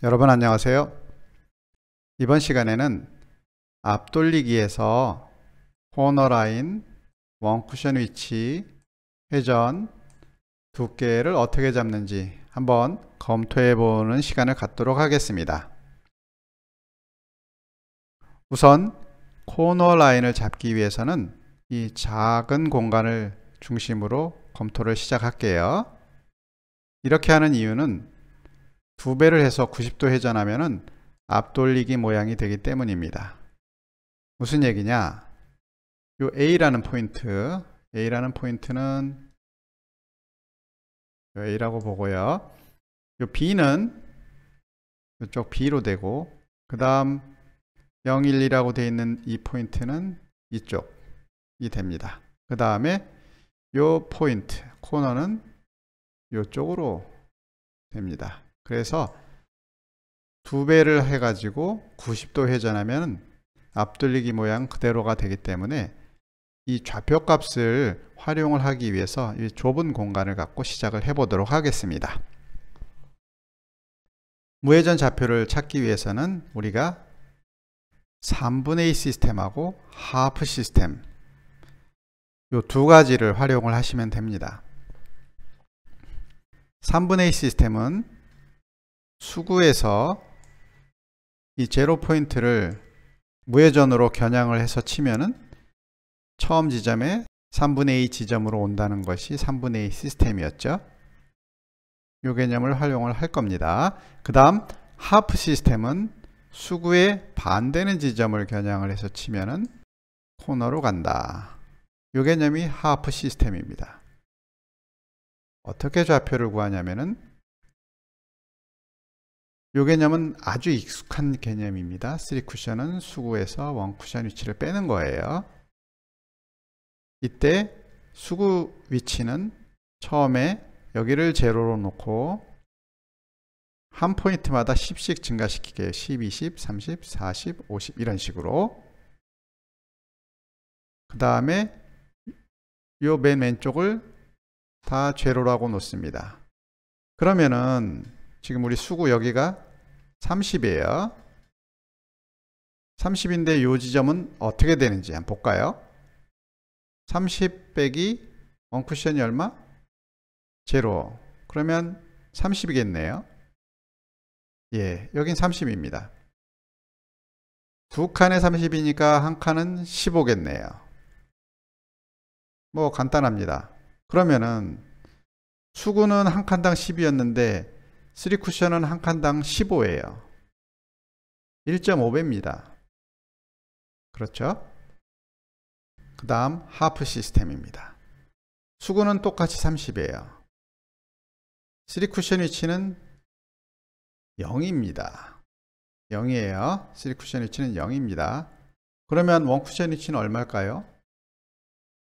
여러분 안녕하세요. 이번 시간에는 앞돌리기에서 코너 라인, 원쿠션 위치, 회전, 두께를 어떻게 잡는지 한번 검토해 보는 시간을 갖도록 하겠습니다. 우선 코너 라인을 잡기 위해서는 이 작은 공간을 중심으로 검토를 시작할게요. 이렇게 하는 이유는 2배를 해서 90도 회전하면은 앞돌리기 모양이 되기 때문입니다. 무슨 얘기냐? 요 A라는 포인트는 요 A라고 보고요. 요 B는 이쪽 B로 되고, 그 다음 0, 1, 2라고 되어 있는 이 포인트는 이쪽이 됩니다. 그 다음에 요 포인트, 코너는 요쪽으로 됩니다. 그래서 2배를 해가지고 90도 회전하면 앞돌리기 모양 그대로가 되기 때문에 이 좌표값을 활용을 하기 위해서 이 좁은 공간을 갖고 시작을 해 보도록 하겠습니다. 무회전 좌표를 찾기 위해서는 우리가 3분의 2 시스템하고 하프 시스템 이 두 가지를 활용을 하시면 됩니다. 3분의 2 시스템은 수구에서 이 제로 포인트를 무회전으로 겨냥을 해서 치면은 처음 지점에 3분의 2 지점으로 온다는 것이 3분의 2 시스템이었죠. 이 개념을 활용을 할 겁니다. 그 다음 하프 시스템은 수구의 반되는 지점을 겨냥을 해서 치면은 코너로 간다. 이 개념이 하프 시스템입니다. 어떻게 좌표를 구하냐면은 이 개념은 아주 익숙한 개념입니다. 3쿠션은 수구에서 1쿠션 위치를 빼는 거예요. 이때 수구 위치는 처음에 여기를 제로로 놓고 한 포인트마다 10씩 증가시키게 10, 20, 30, 40, 50 이런 식으로. 그 다음에 요 맨 왼쪽을 다 제로라고 놓습니다. 그러면은 지금 우리 수구 여기가 30이에요. 30인데 이 지점은 어떻게 되는지 한번 볼까요? 30 빼기 원쿠션이 얼마? 제로. 그러면 30이겠네요. 예, 여긴 30입니다. 두 칸에 30이니까 한 칸은 15겠네요. 뭐 간단합니다. 그러면은 수구는 한 칸당 10이었는데 3쿠션은 한 칸당 15예요. 1.5배입니다. 그렇죠? 그 다음 하프 시스템입니다. 수구는 똑같이 30이에요. 3쿠션 위치는 0입니다. 0이에요. 3쿠션 위치는 0입니다. 그러면 1쿠션 위치는 얼마일까요?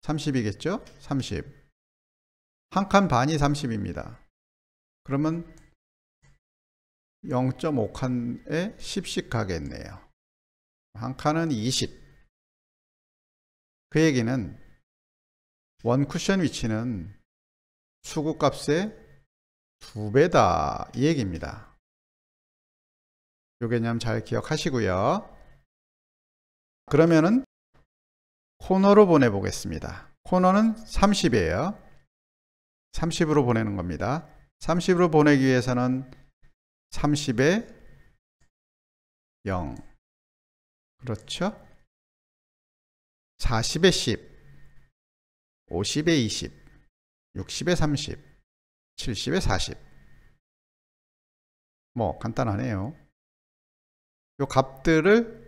30이겠죠? 30. 한 칸 반이 30입니다. 그러면 0.5칸에 10씩 가겠네요. 한 칸은 20. 그 얘기는 원쿠션 위치는 수구 값의 2배다 이 얘기입니다. 이 개념 잘 기억하시고요. 그러면은 코너로 보내보겠습니다. 코너는 30이에요. 30으로 보내는 겁니다. 30으로 보내기 위해서는 30에 0 그렇죠? 40에 10 50에 20 60에 30 70에 40 뭐 간단하네요. 요 값들을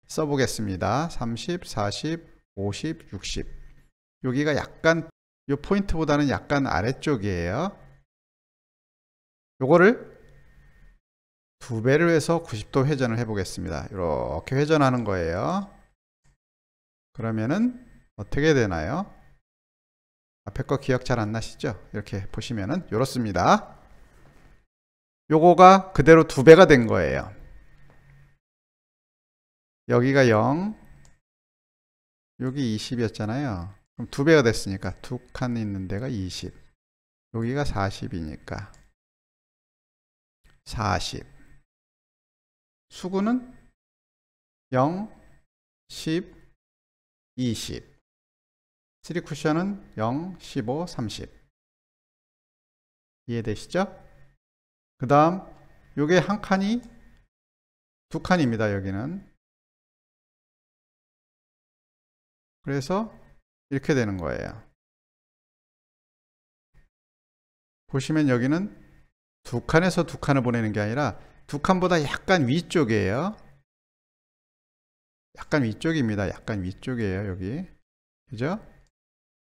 써보겠습니다. 30, 40, 50, 60 여기가 약간 요 포인트보다는 약간 아래쪽이에요. 요거를 2배를 해서 90도 회전을 해 보겠습니다. 이렇게 회전하는 거예요. 그러면은 어떻게 되나요? 앞에 거 기억 잘 안 나시죠? 이렇게 보시면은 이렇습니다. 요거가 그대로 2배가 된 거예요. 여기가 0 여기 20이었잖아요. 그럼 2배가 됐으니까 2칸 있는 데가 20 여기가 40이니까 40 수구는 0, 10, 20. 3 쿠션은 0, 15, 30. 이해되시죠? 그 다음 요게 한 칸이 두 칸입니다. 여기는. 그래서 이렇게 되는 거예요. 보시면 여기는 두 칸에서 두 칸을 보내는 게 아니라 두 칸보다 약간 위쪽이에요. 약간 위쪽입니다. 약간 위쪽이에요. 여기. 그죠?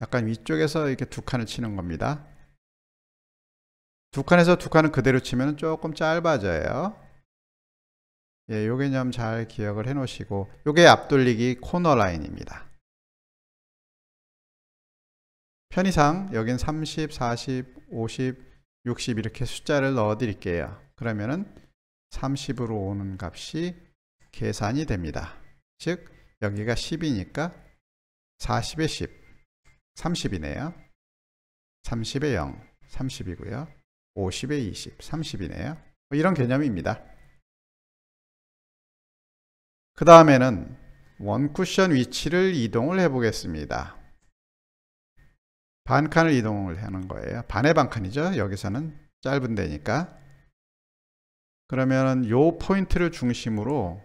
약간 위쪽에서 이렇게 두 칸을 치는 겁니다. 두 칸에서 두 칸을 그대로 치면 조금 짧아져요. 예, 요 개념 잘 기억을 해 놓으시고, 요게 앞돌리기 코너 라인입니다. 편의상 여긴 30, 40, 50, 60 이렇게 숫자를 넣어 드릴게요. 그러면은 30으로 오는 값이 계산이 됩니다. 즉 여기가 10이니까 40에 10, 30이네요. 30에 0, 30이고요. 50에 20, 30이네요. 이런 개념입니다. 그 다음에는 원쿠션 위치를 이동을 해 보겠습니다. 반칸을 이동을 하는 거예요. 반의 반칸이죠. 여기서는 짧은 데니까. 그러면 요 포인트를 중심으로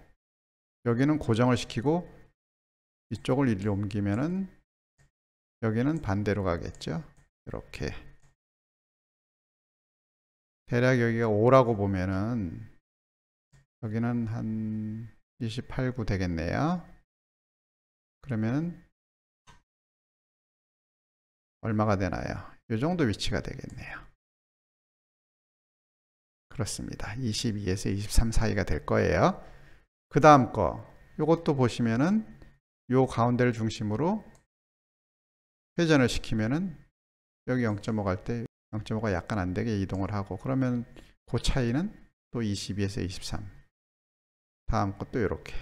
여기는 고정을 시키고 이쪽을 이리로 옮기면은 여기는 반대로 가겠죠. 이렇게. 대략 여기가 5라고 보면은 여기는 한 28, 9 되겠네요. 그러면 얼마가 되나요? 이 정도 위치가 되겠네요. 그렇습니다. 22에서 23 사이가 될 거예요. 그 다음 거 요것도 보시면은 요 가운데를 중심으로 회전을 시키면은 여기 0.5 갈 때 0.5가 약간 안 되게 이동을 하고, 그러면 그 차이는 또 22에서 23. 다음 것도 이렇게.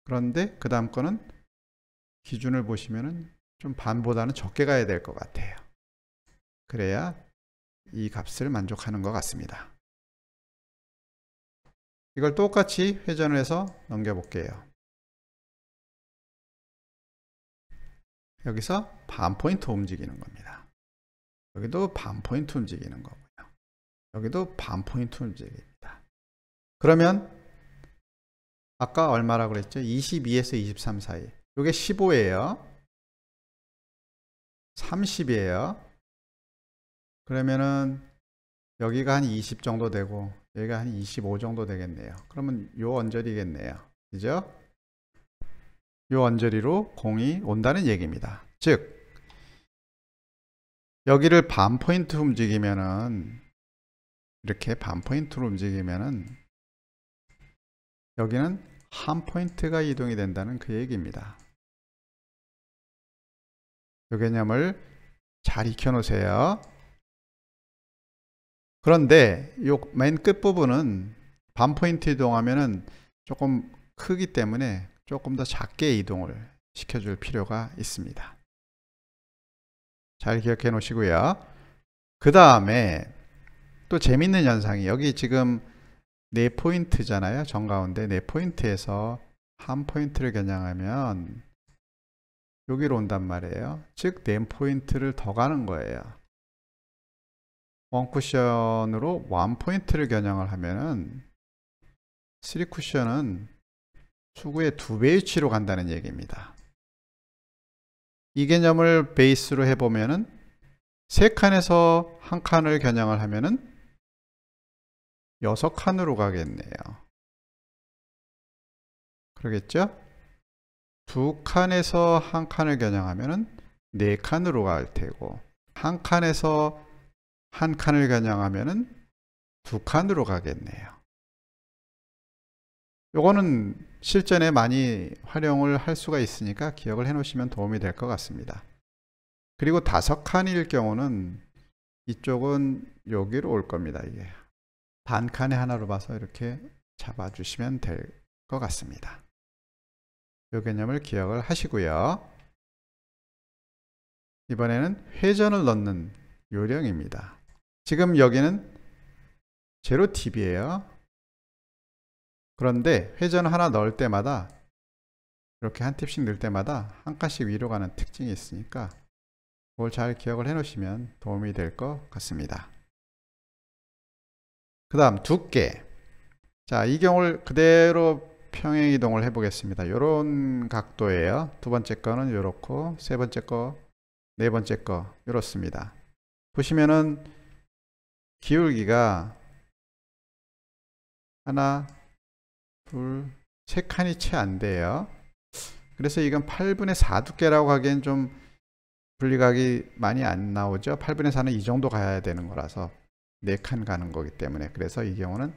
그런데 그 다음 거는 기준을 보시면은 좀 반보다는 적게 가야 될 것 같아요. 그래야 이 값을 만족하는 것 같습니다. 이걸 똑같이 회전을 해서 넘겨 볼게요. 여기서 반 포인트 움직이는 겁니다. 여기도 반 포인트 움직이는 거고요. 여기도 반 포인트 움직입니다. 그러면 아까 얼마라고 그랬죠? 22에서 23 사이. 이게 15예요. 30이에요. 그러면은 여기가 한 20 정도 되고 여기가 한 25 정도 되겠네요. 그러면 요 언저리겠네요. 그죠? 요 언저리로 공이 온다는 얘기입니다. 즉 여기를 반 포인트 움직이면은, 이렇게 반 포인트로 움직이면은 여기는 한 포인트가 이동이 된다는 그 얘기입니다. 이 개념을 잘 익혀 놓으세요. 그런데 이 맨 끝부분은 반 포인트 이동하면은 조금 크기 때문에 조금 더 작게 이동을 시켜줄 필요가 있습니다. 잘 기억해 놓으시고요. 그 다음에 또 재밌는 현상이, 여기 지금 4포인트잖아요. 정가운데 4포인트에서 한 포인트를 겨냥하면 여기로 온단 말이에요. 즉 4포인트를 더 가는 거예요. 원 쿠션으로 1포인트를 겨냥을 하면은 3 쿠션은 수구의 2배 위치로 간다는 얘기입니다. 이 개념을 베이스로 해보면은 3칸에서 한 칸을 겨냥을 하면은 6칸으로 가겠네요. 그러겠죠? 2칸에서 한 칸을 겨냥하면은 4칸으로 갈 테고, 한 칸에서 한 칸을 겨냥하면은 2칸으로 가겠네요. 요거는 실전에 많이 활용을 할 수가 있으니까 기억을 해 놓으시면 도움이 될 것 같습니다. 그리고 5칸일 경우는 이쪽은 여기로 올 겁니다. 이게 반칸의 하나로 봐서 이렇게 잡아 주시면 될 것 같습니다. 이 개념을 기억을 하시고요. 이번에는 회전을 넣는 요령입니다. 지금 여기는 제로 팁이에요. 그런데 회전 하나 넣을 때마다 이렇게 한 팁씩 넣을 때마다 한 칸씩 위로 가는 특징이 있으니까 그걸 잘 기억을 해 놓으시면 도움이 될 것 같습니다. 그 다음 두께. 자, 이 경우를 그대로 평행 이동을 해 보겠습니다. 이런 각도예요. 두 번째 거는 이렇고, 세 번째 거, 네 번째 거 이렇습니다. 보시면은 기울기가 하나, 둘, 세 칸이 채 안 돼요. 그래서 이건 8분의 4 두께라고 하기엔 좀 분리각이 많이 안 나오죠. 8분의 4는 이 정도 가야 되는 거라서 4칸 가는 거기 때문에, 그래서 이 경우는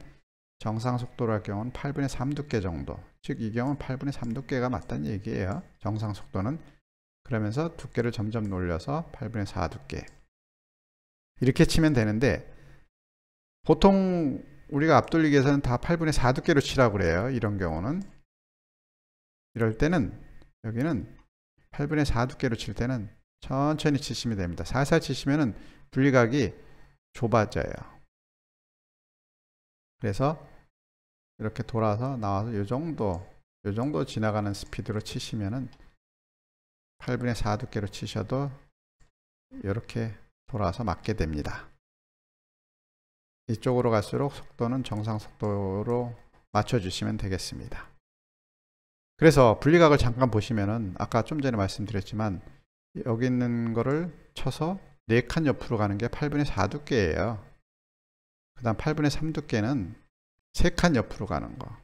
정상 속도로 할 경우는 8분의 3 두께 정도, 즉 이 경우는 8분의 3 두께가 맞다는 얘기예요. 정상 속도는. 그러면서 두께를 점점 놀려서 8분의 4 두께 이렇게 치면 되는데, 보통 우리가 앞돌리기에서는 다 8분의 4 두께로 치라고 그래요. 이런 경우는. 이럴 때는 여기는 8분의 4 두께로 칠 때는 천천히 치시면 됩니다. 살살 치시면은 분리각이 좁아져요. 그래서 이렇게 돌아서 나와서 요 정도 지나가는 스피드로 치시면은 8분의 4 두께로 치셔도 이렇게 돌아서 맞게 됩니다. 이쪽으로 갈수록 속도는 정상 속도로 맞춰주시면 되겠습니다. 그래서 분리각을 잠깐 보시면은 아까 좀 전에 말씀드렸지만 여기 있는 거를 쳐서 4칸 옆으로 가는 게 8분의 4 두께예요. 그 다음 8분의 3 두께는 3칸 옆으로 가는 거.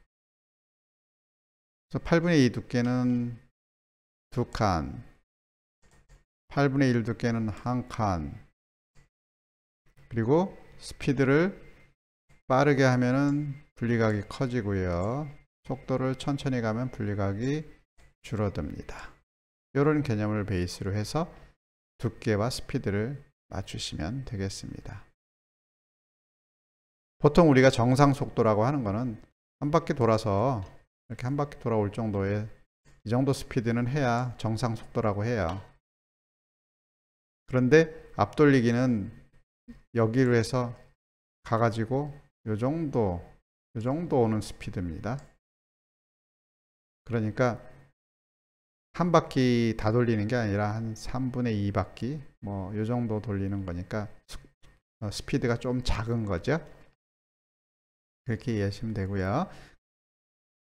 그래서 8분의 2 두께는 2칸, 8분의 1 두께는 1칸, 그리고 스피드를 빠르게 하면은 분리각이 커지고요. 속도를 천천히 가면 분리각이 줄어듭니다. 이런 개념을 베이스로 해서 두께와 스피드를 맞추시면 되겠습니다. 보통 우리가 정상 속도라고 하는 거는 한 바퀴 돌아서 이렇게 한 바퀴 돌아올 정도의 이 정도 스피드는 해야 정상 속도라고 해요. 그런데 앞돌리기는 여기로 해서 가가지고 요 정도 오는 스피드입니다. 그러니까 한 바퀴 다 돌리는 게 아니라 한 3분의 2 바퀴 뭐 요 정도 돌리는 거니까 스피드가 좀 작은 거죠. 그렇게 이해하시면 되고요.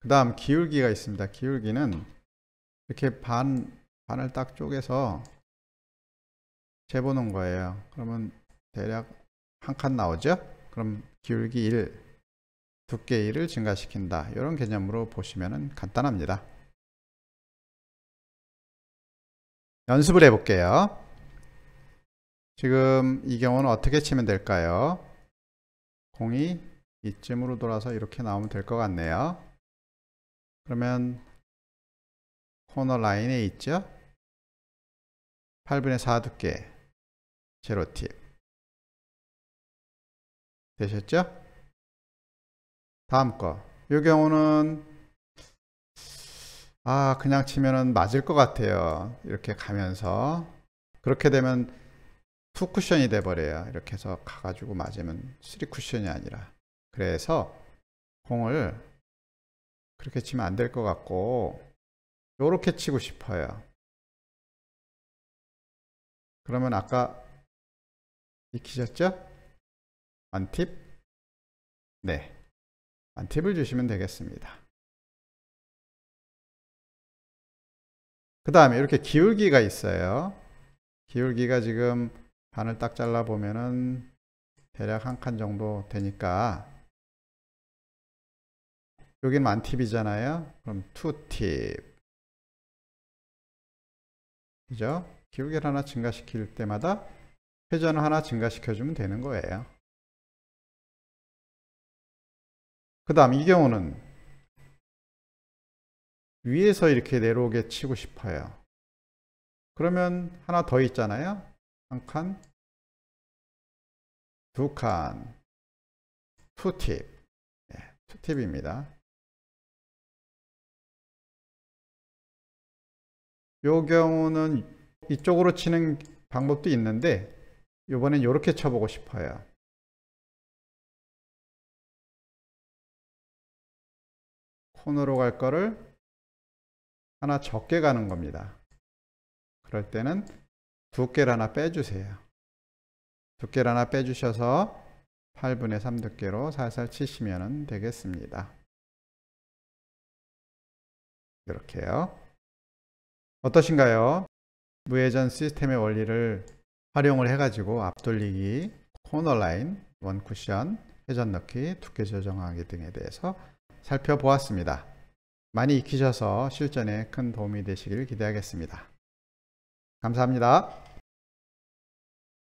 그 다음 기울기가 있습니다. 기울기는 이렇게 반을 딱 쪼개서 재보는 거예요. 그러면 대략 한 칸 나오죠. 그럼 기울기 1, 두께 1을 증가시킨다. 이런 개념으로 보시면 간단합니다. 연습을 해볼게요. 지금 이 경우는 어떻게 치면 될까요? 공이 이쯤으로 돌아서 이렇게 나오면 될 것 같네요. 그러면 코너 라인에 있죠? 8분의 4 두께 제로팁 되셨죠? 다음 거. 이 경우는 그냥 치면은 맞을 것 같아요. 이렇게 가면서. 그렇게 되면 2 쿠션이 돼 버려요. 이렇게 해서 가가지고 맞으면 3 쿠션이 아니라. 그래서 공을 그렇게 치면 안 될 것 같고 요렇게 치고 싶어요. 그러면 아까 익히셨죠? 안팁? 네, 안팁을 주시면 되겠습니다. 그 다음에 이렇게 기울기가 있어요. 기울기가 지금 반을 딱 잘라 보면은 대략 한 칸 정도 되니까 여기는 만팁이잖아요. 그럼 2팁. 그죠? 기울기를 하나 증가시킬 때마다 회전을 하나 증가시켜 주면 되는 거예요. 그 다음 이 경우는 위에서 이렇게 내려오게 치고 싶어요. 그러면 하나 더 있잖아요. 한 칸, 2칸, 2팁. 네, 2팁입니다. 요 경우는 이쪽으로 치는 방법도 있는데 이번엔 이렇게 쳐보고 싶어요. 코너로 갈 거를 하나 적게 가는 겁니다. 그럴 때는 두께를 하나 빼주세요. 두께를 하나 빼주셔서 8분의 3 두께로 살살 치시면 되겠습니다. 이렇게요. 어떠신가요? 무회전 시스템의 원리를 활용을 해가지고 앞돌리기, 코너 라인, 원 쿠션, 회전 넣기, 두께 조정하기 등에 대해서 살펴보았습니다. 많이 익히셔서 실전에 큰 도움이 되시길 기대하겠습니다. 감사합니다.